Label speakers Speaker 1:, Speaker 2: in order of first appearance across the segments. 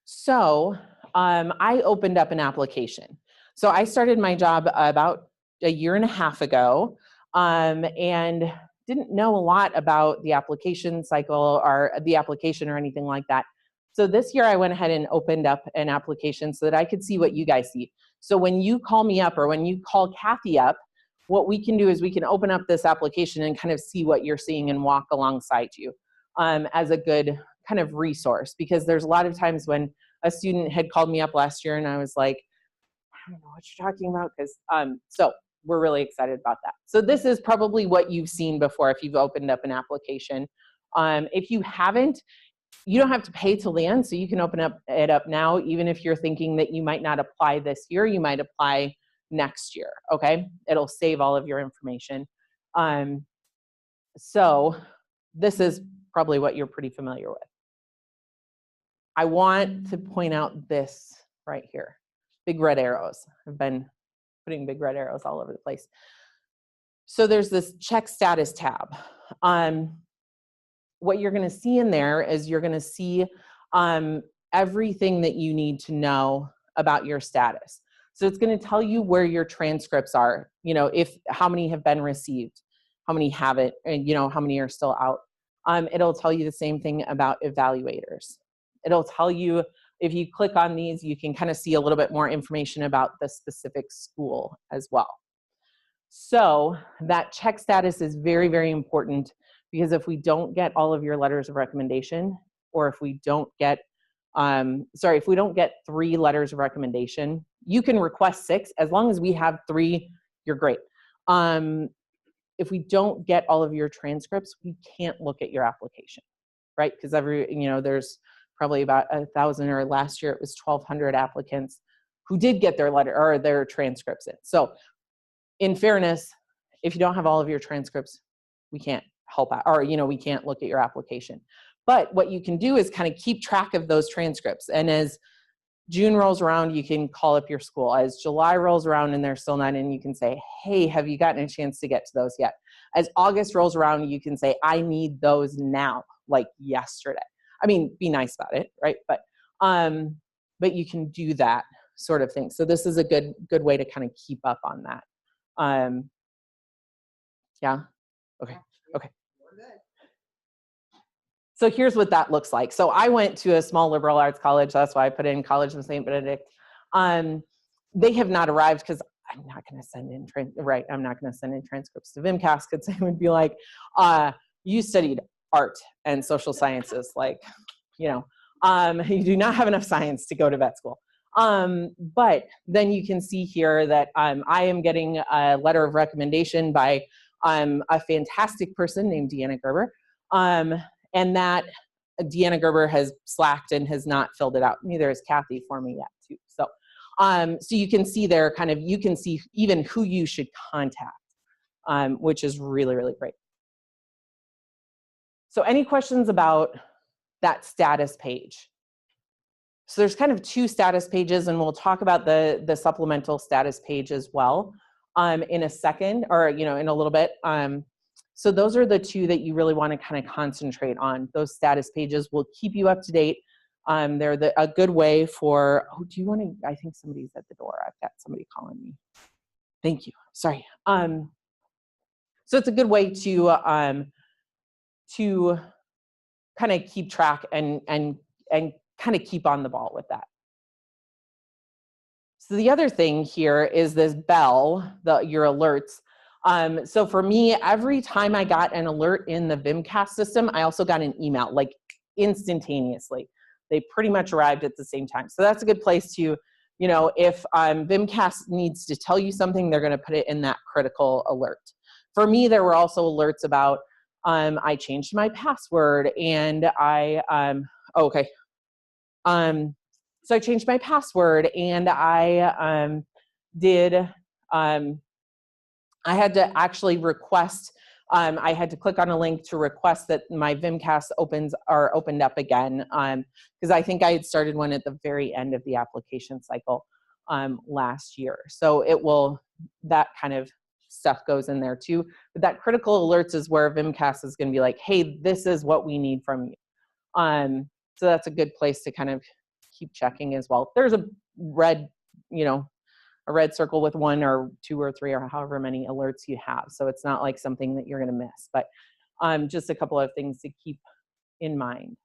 Speaker 1: So I opened up an application. So I started my job about a year and a half ago, and didn't know a lot about the application cycle or the application or anything like that. So this year I went ahead and opened up an application so that I could see what you guys see. So when you call me up or when you call Kathy up, what we can do is we can open up this application and kind of see what you're seeing and walk alongside you as a good kind of resource, because there's a lot of times when a student had called me up last year and I was like, I don't know what you're talking about, because so we're really excited about that. So this is probably what you've seen before if you've opened up an application. If you haven't, you don't have to pay till the end, so you can open it up now, even if you're thinking that you might not apply this year, you might apply next year, okay? It'll save all of your information. So this is probably what you're pretty familiar with. I want to point out this right here. Big red arrows. I've been putting big red arrows all over the place. So there's this check status tab. What you're going to see in there is you're going to see everything that you need to know about your status. So it's going to tell you where your transcripts are, you know, how many have been received, how many haven't, and how many are still out. It'll tell you the same thing about evaluators. It'll tell you, if you click on these, you can kind of see a little bit more information about the specific school as well. So that check status is very, very important, because if we don't get all of your letters of recommendation, or if we don't get, if we don't get 3 letters of recommendation, you can request 6. As long as we have 3, you're great. If we don't get all of your transcripts, we can't look at your application, right? Because there's probably about 1,000, or last year it was 1,200 applicants who did get their letter or their transcripts in. So in fairness, if you don't have all of your transcripts, we can't help out, or we can't look at your application. But what you can do is kind of keep track of those transcripts. And as June rolls around, you can call up your school. As July rolls around and they're still not in, you can say, hey, have you gotten a chance to get to those yet? As August rolls around, you can say, I need those now, like yesterday. I mean, be nice about it, right? But you can do that sort of thing. So this is a good way to kind of keep up on that. Yeah. Okay. So here's what that looks like. So I went to a small liberal arts college. That's why I put in College of St. Benedict. They have not arrived, because I'm not going to send in I'm not going to send in transcripts to VMCAS, because they would be like, you studied art and social sciences, like, you do not have enough science to go to vet school. But then you can see here that I am getting a letter of recommendation by a fantastic person named Deanna Gerber. And that Deanna Gerber has slacked and has not filled it out. Neither has Kathy for me yet, too. So, so you can see there, you can see even who you should contact, which is really, really great. So any questions about that status page? So there's kind of 2 status pages, and we'll talk about the supplemental status page as well in a second, or in a little bit. So those are the 2 that you really want to kind of concentrate on. Those status pages will keep you up to date. They're a good way for, do you want to, I think somebody's at the door. I've got somebody calling me. Thank you. Sorry. So it's a good way to kind of keep track and kind of keep on the ball with that. So the other thing here is this bell, your alerts. So for me, every time I got an alert in the VMCAS system, I also got an email, like instantaneously. They pretty much arrived at the same time. So that's a good place to, if VMCAS needs to tell you something, they're going to put it in that critical alert. For me, there were also alerts about, I changed my password, and so I changed my password, and I had to actually request, I had to click on a link to request that my VMCAS opened up again, because I think I had started one at the very end of the application cycle last year. So that kind of stuff goes in there too. But that critical alerts is where VMCAS is going to be like, hey, this is what we need from you. So that's a good place to kind of keep checking as well. There's a red, a red circle with 1 or 2 or 3 or however many alerts you have. So it's not like something that you're going to miss, but just a couple of things to keep in mind.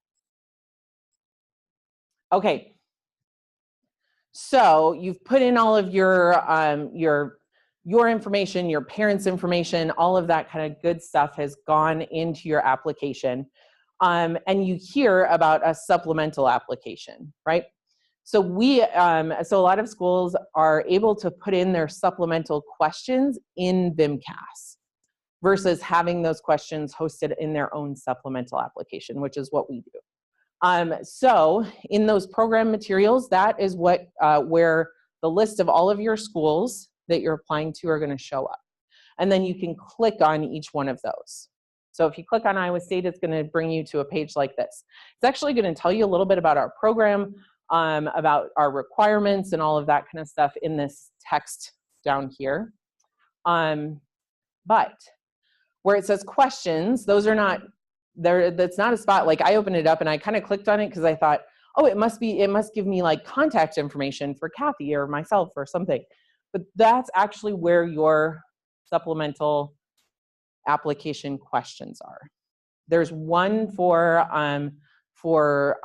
Speaker 1: Okay. So you've put in all of your information, your parents' information, all of that kind of good stuff has gone into your application. And you hear about a supplemental application, right? So so a lot of schools are able to put in their supplemental questions in VMCAS versus having those questions hosted in their own supplemental application, which is what we do. So in those program materials, that is what where the list of all of your schools that you're applying to are going to show up. And then you can click on each one of those. So if you click on Iowa State, it's going to bring you to a page like this. It's actually going to tell you a little bit about our program, about our requirements and all of that kind of stuff in this text down here. But where it says questions, those are not there. That's not a spot. Like I opened it up and I kind of clicked on it because I thought, oh, it must give me like contact information for Kathy or myself or something. But that's actually where your supplemental application questions are. There's one for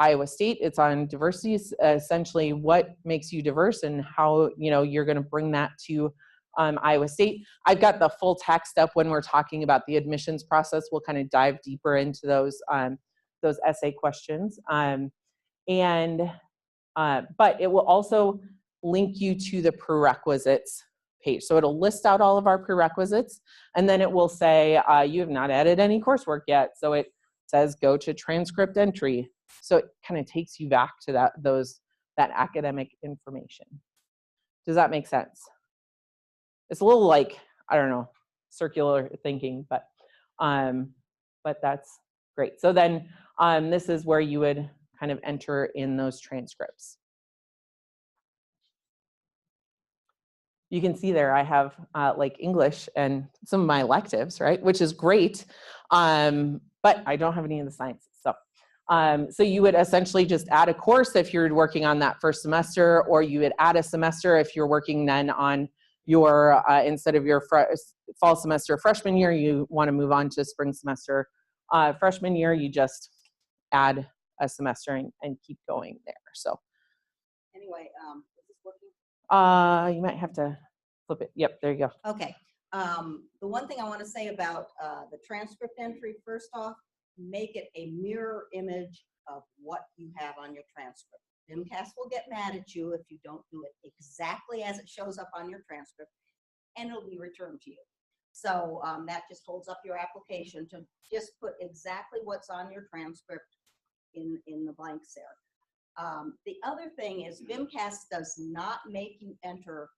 Speaker 1: Iowa State. It's on diversity, essentially what makes you diverse and how you're going to bring that to Iowa State. I've got the full text up when we're talking about the admissions process. We'll kind of dive deeper into those essay questions. But it will also link you to the prerequisites page. So it'll list out all of our prerequisites, and then it will say, you have not added any coursework yet. So it says, go to transcript entry. So it kind of takes you back to that academic information. Does that make sense? It's a little like, I don't know, circular thinking, but that's great. So then this is where you would kind of enter in those transcripts. You can see there I have like English and some of my electives, right? Which is great, but I don't have any of the sciences. So you would essentially just add a course if you're working on that first semester, or you would add a semester if you're working then on your, instead of your fall semester freshman year, you want to move on to spring semester freshman year, you just add a semester and keep going there. So
Speaker 2: anyway, is this working?
Speaker 1: You might have to flip it. Yep, there you go.
Speaker 2: Okay. The one thing I want to say about the transcript entry, first off, make it a mirror image of what you have on your transcript. VMCAS will get mad at you if you don't do it exactly as it shows up on your transcript, and it'll be returned to you. So that just holds up your application to just put exactly what's on your transcript in the blanks there. The other thing is VMCAS does not make you enter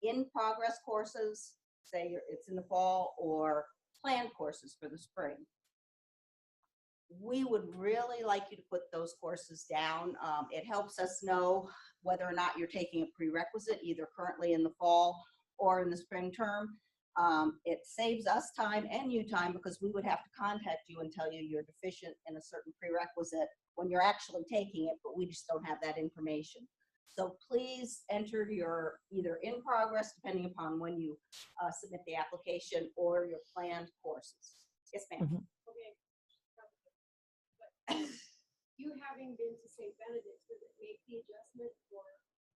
Speaker 2: in-progress courses, say it's in the fall, or planned courses for the spring. We would really like you to put those courses down. It helps us know whether or not you're taking a prerequisite, either currently in the fall or in the spring term. It saves us time and you time, because we would have to contact you and tell you you're deficient in a certain prerequisite when you're actually taking it, but we just don't have that information. So please enter your either in progress, depending upon when you submit the application, or your planned courses. Yes, ma'am.
Speaker 3: Okay. But you having been to St. Benedict, does it make the adjustment for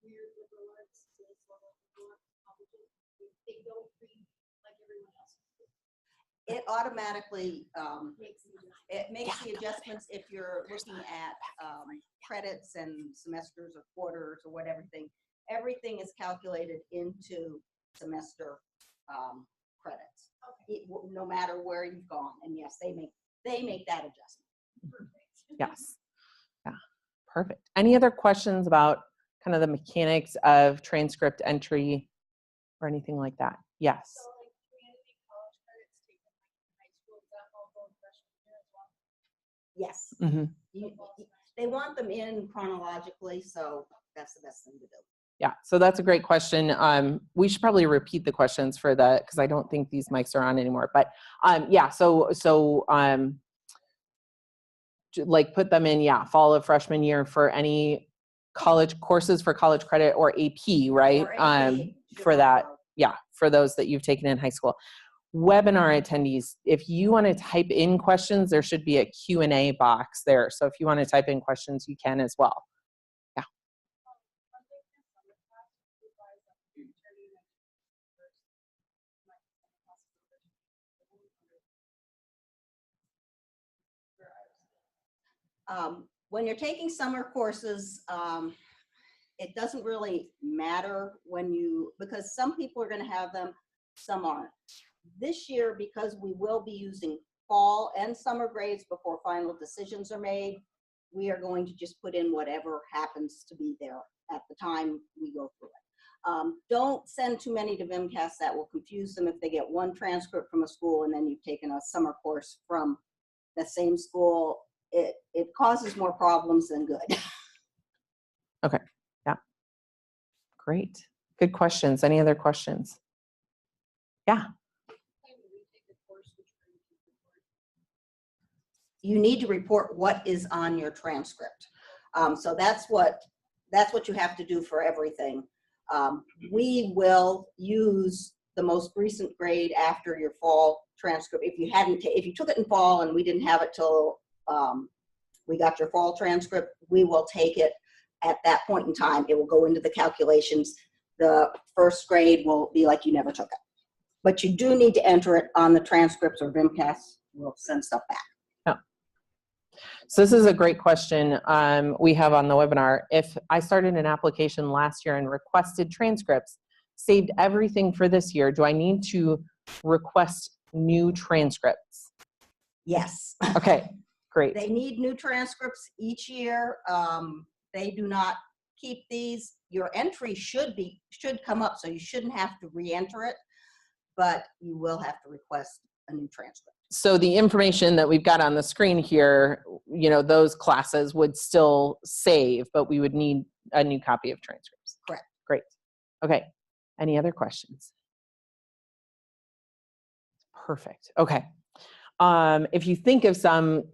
Speaker 3: weird liberal arts to this level of liberal arts colleges? They don't read like everyone else.
Speaker 2: It automatically makes the adjustments if you're looking at credits and semesters or quarters or whatever. Everything is calculated into semester credits, no matter where you've gone. And yes, they make that adjustment.
Speaker 3: Perfect.
Speaker 1: Yes. Yeah. Perfect. Any other questions about kind of the mechanics of transcript entry or anything like that? Yes.
Speaker 3: So like community college credits taken like in high school, is that all going freshman year as well?
Speaker 2: Yes.
Speaker 1: Mm-hmm.
Speaker 2: They want them in chronologically, so that's the best thing to do.
Speaker 1: Yeah, so that's a great question. We should probably repeat the questions for the, because I don't think these mics are on anymore. But yeah, so like put them in, yeah, fall of freshman year for any college courses for college credit or AP, right?
Speaker 2: Or AP,
Speaker 1: For that, yeah, for those that you've taken in high school. Webinar attendees, if you want to type in questions, there should be a Q&A box there. So if you want to type in questions, you can as well. Yeah.
Speaker 2: When you're taking summer courses, it doesn't really matter because some people are going to have them, some aren't. This year, because we will be using fall and summer grades before final decisions are made, we are going to just put in whatever happens to be there at the time we go through it. Don't send too many to VMCAS. That will confuse them if they get one transcript from a school and then you've taken a summer course from the same school. It causes more problems than good.
Speaker 1: Okay. Yeah. Great. Good questions. Any other questions? Yeah.
Speaker 2: You need to report what is on your transcript. So that's what you have to do for everything. We will use the most recent grade after your fall transcript. If you took it in fall and we didn't have it till we got your fall transcript, we will take it at that point in time. It will go into the calculations. The first grade will be like you never took it. But you do need to enter it on the transcripts, or VMCAS will send stuff back.
Speaker 1: So this is a great question we have on the webinar. If I started an application last year and requested transcripts, saved everything for this year, do I need to request new transcripts?
Speaker 2: Yes.
Speaker 1: Okay, great.
Speaker 2: They need new transcripts each year. They do not keep these. Your entry should come up, so you shouldn't have to re-enter it, but you will have to request a new transcript.
Speaker 1: So the information that we've got on the screen here, you know, those classes would still save, but we would need a new copy of transcripts.
Speaker 2: Correct.
Speaker 1: Great. Okay. Any other questions? Perfect. Okay. If you think of some,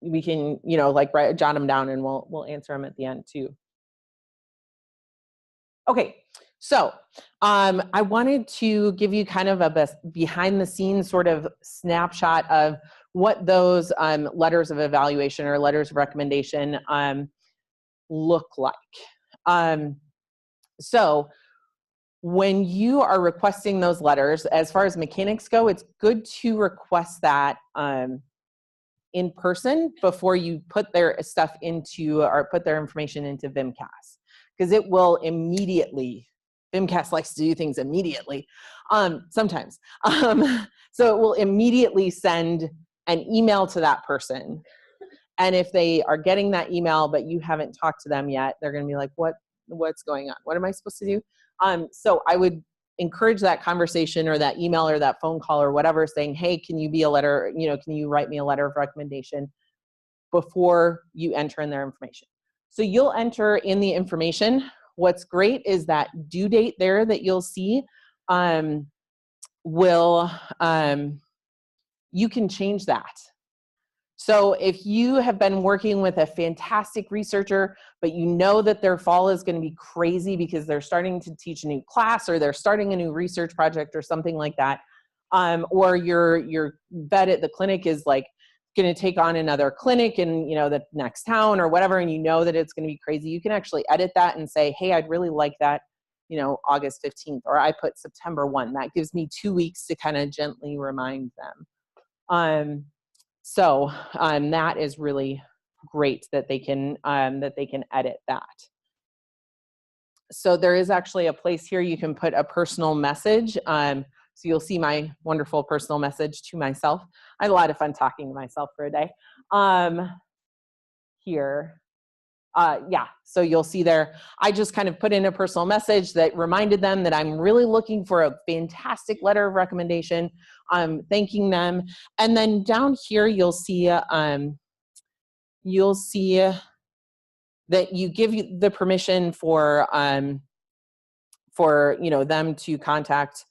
Speaker 1: we can, you know, like jot them down and we'll answer them at the end too. Okay. So I wanted to give you kind of a behind the scenes sort of snapshot of what those letters of evaluation or letters of recommendation look like. So when you are requesting those letters, as far as mechanics go, it's good to request that in person before you put their stuff into, or put their information into VMCAS, because it will immediately, VMCAS likes to do things immediately, sometimes. So it will immediately send an email to that person. And if they are getting that email, but you haven't talked to them yet, they're going to be like, what's going on? What am I supposed to do? So I would encourage that conversation or that email or that phone call or whatever, saying, hey, can you can you write me a letter of recommendation before you enter in their information? So you'll enter in the information. What's great is that due date there that you'll see you can change that. So if you have been working with a fantastic researcher, but you know that their fall is going to be crazy because they're starting to teach a new class or they're starting a new research project or something like that, or your vet at the clinic is like going to take on another clinic in, you know, the next town or whatever, and you know that it's going to be crazy, you can actually edit that and say, hey, I'd really like that, you know, August 15th, or I put September 1. That gives me 2 weeks to kind of gently remind them. So that is really great that they can edit that. So there is actually a place here you can put a personal message. So you'll see my wonderful personal message to myself. I had a lot of fun talking to myself for a day. Here. Yeah, so you'll see there, I just kind of put in a personal message that reminded them that I'm really looking for a fantastic letter of recommendation. I'm thanking them. And then down here, you'll see that you give you the permission for them to contact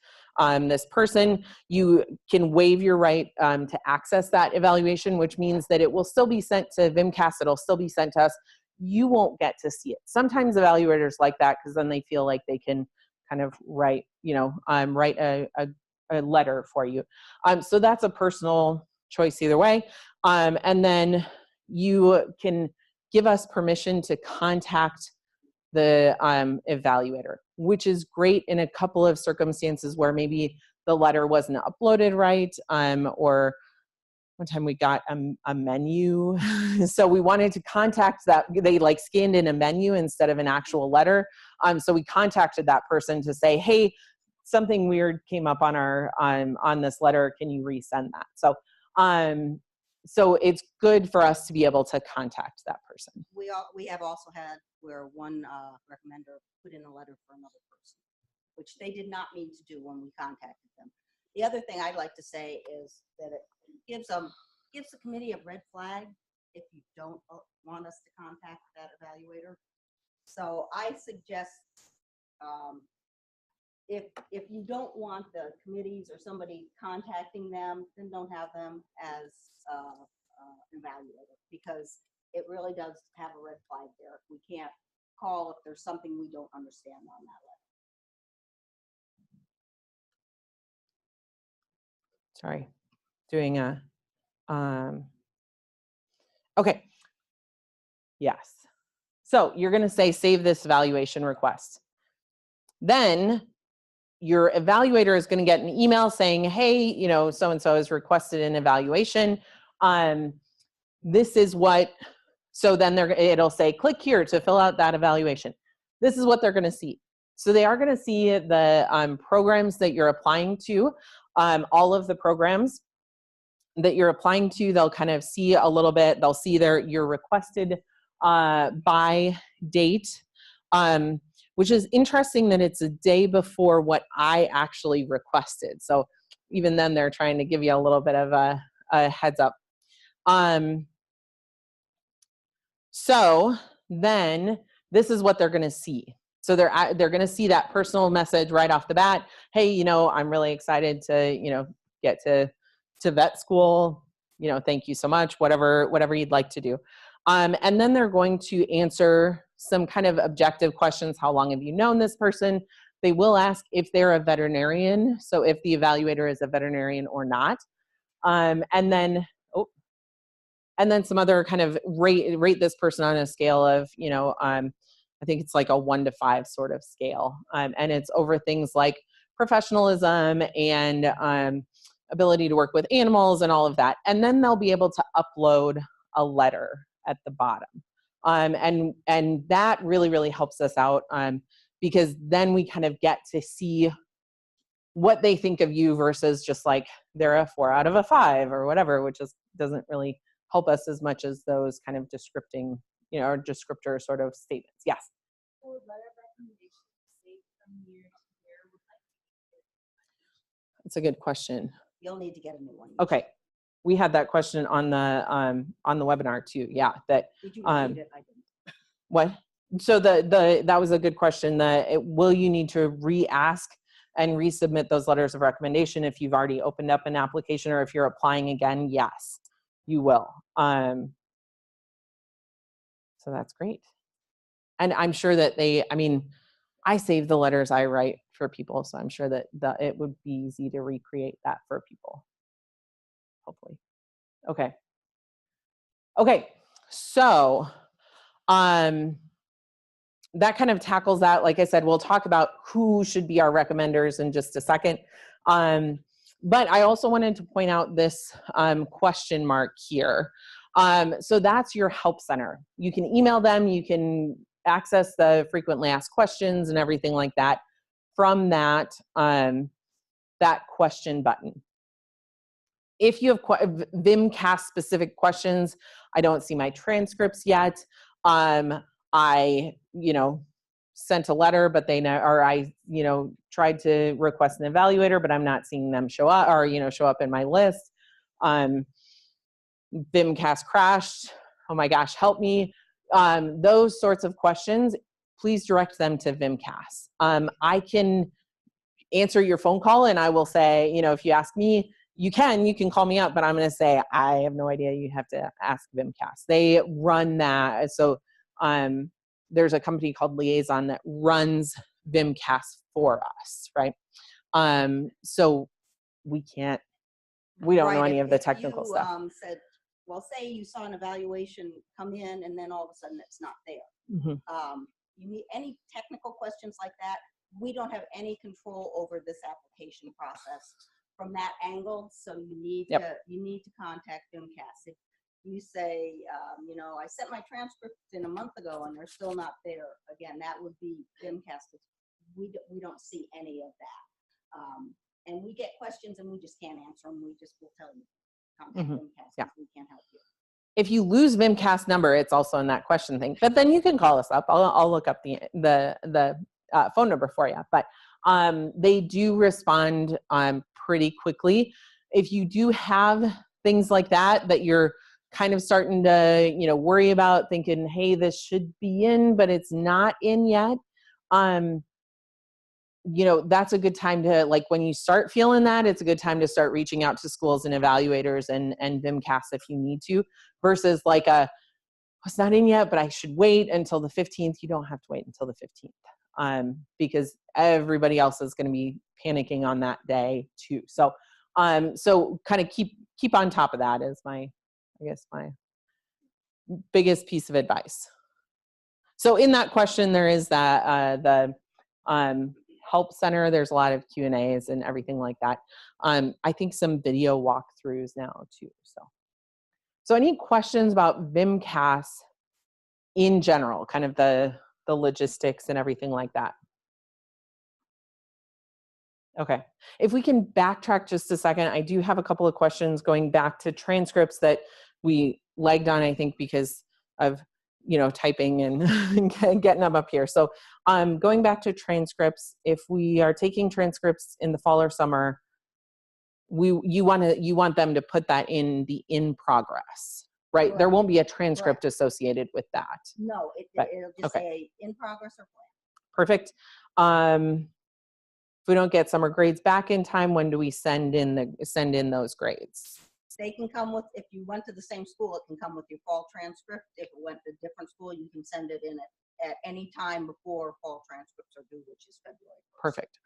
Speaker 1: this person. You can waive your right to access that evaluation, which means that it will still be sent to VMCAS. It'll still be sent to us. you won't get to see it. Sometimes evaluators like that because then they feel like they can kind of write, write a letter for you. So that's a personal choice either way. And then you can give us permission to contact the evaluator, which is great in a couple of circumstances where maybe the letter wasn't uploaded right, or one time we got a menu. So we wanted to contact that. They like scanned in a menu instead of an actual letter. So we contacted that person to say, hey, something weird came up on our on this letter. Can you resend that? So it's good for us to be able to contact that person.
Speaker 2: We have also had where one recommender put in a letter for another person, which they did not mean to do when we contacted them. The other thing I'd like to say is that it gives the committee a red flag if you don't want us to contact that evaluator. So I suggest if you don't want the committees or somebody contacting them, then don't have them as an evaluator, because it really does have a red flag there. We can't call if there's something we don't understand on that letter.
Speaker 1: Sorry, doing a, okay. Yes. So you're going to say, save this evaluation request. Then your evaluator is going to get an email saying, hey, so-and-so has requested an evaluation. This is what, so then it'll say, click here to fill out that evaluation. This is what they're going to see. So they are going to see the programs that you're applying to, all of the programs that you're applying to. They'll kind of see a little bit. They'll see your requested by date, which is interesting that it's a day before what I actually requested. So even then they're trying to give you a little bit of a heads up. So then this is what they're going to see. So they're going to see that personal message right off the bat. Hey, I'm really excited to, get to vet school. Thank you so much, whatever you'd like to do. And then they're going to answer some kind of objective questions. How long have you known this person? They will ask if they're a veterinarian. So if the evaluator is a veterinarian or not. And then some other kind of rate this person on a scale of, I think it's like a 1 to 5 sort of scale. And it's over things like professionalism and ability to work with animals and all of that. And then they'll be able to upload a letter at the bottom. And that really, really helps us out because then we kind of get to see what they think of you versus just like they're a 4 out of a 5 or whatever, which doesn't really help us as much as those kind of descripting, or descriptor sort of statements. Yes.
Speaker 3: So letter recommendations saved from year to year would like to be.
Speaker 1: That's a good question.
Speaker 2: You'll need to get a new one.
Speaker 1: Okay. We had that question on the webinar too. Yeah. That,
Speaker 2: did you repeat it? I didn't.
Speaker 1: What? So that was a good question. Will you need to re-ask and resubmit those letters of recommendation if you've already opened up an application, or if you're applying again? Yes, you will. So that's great. And I'm sure that I save the letters I write for people, so I'm sure that it would be easy to recreate that for people, hopefully. Okay. Okay, so that kind of tackles that. Like I said, we'll talk about who should be our recommenders in just a second. But I also wanted to point out this question mark here. So that's your help center. You can email them, you can access the frequently asked questions and everything like that from that, that question button. If you have VMCAS specific questions, I don't see my transcripts yet. I, sent a letter, but I tried to request an evaluator, but I'm not seeing them show up or, show up in my list. VMCAS crashed. Oh my gosh, help me. Those sorts of questions, please direct them to VMCAS. I can answer your phone call and I will say, if you ask me, you can call me up, but I'm going to say, I have no idea. You have to ask VMCAS. They run that. So there's a company called Liaison that runs VMCAS for us, right? So we don't know
Speaker 2: Right,
Speaker 1: any of the
Speaker 2: if
Speaker 1: technical
Speaker 2: you,
Speaker 1: stuff.
Speaker 2: said, well, say you saw an evaluation come in and then all of a sudden it's not there.
Speaker 1: Mhm.
Speaker 2: You need any technical questions like that, we don't have any control over this application process from that angle, so you need to contact VMCAS. If you say, you know, I sent my transcripts in a month ago and they're still not there, again, that would be VMCAS, because we don't see any of that. And we get questions and we just can't answer them, we just will tell you, contact VMCAS,
Speaker 1: Yeah.
Speaker 2: because we can't help you.
Speaker 1: If you lose VMCAS number, it's also in that question thing. But then you can call us up. I'll look up the phone number for you. But they do respond pretty quickly. If you do have things like that you're kind of starting to worry about, thinking, hey, this should be in, but it's not in yet. That's a good time to, like, when you start feeling that, it's a good time to start reaching out to schools and evaluators and VMCAS if you need to, versus like it's not in yet, but I should wait until the 15th. You don't have to wait until the 15th because everybody else is going to be panicking on that day too. So, so kind of keep on top of that is my biggest piece of advice. So in that question, there is that, the help center, there's a lot of Q&As and everything like that. I think some video walkthroughs now too. So any questions about VMCAS in general, kind of the logistics and everything like that? Okay, if we can backtrack just a second, I do have a couple of questions going back to transcripts that we lagged on, I think, because of typing and getting them up here. So going back to transcripts, if we are taking transcripts in the fall or summer, you want them to put that in the in progress, right?
Speaker 2: Correct.
Speaker 1: There won't be a transcript associated with that.
Speaker 2: No,
Speaker 1: But,
Speaker 2: it'll just say in progress or plan.
Speaker 1: Perfect. If we don't get summer grades back in time, when do we send in those grades?
Speaker 2: They can come with, if you went to the same school, it can come with your fall transcript. If it went to a different school, you can send it in at any time before fall transcripts are due, which is February 1st.
Speaker 1: Perfect.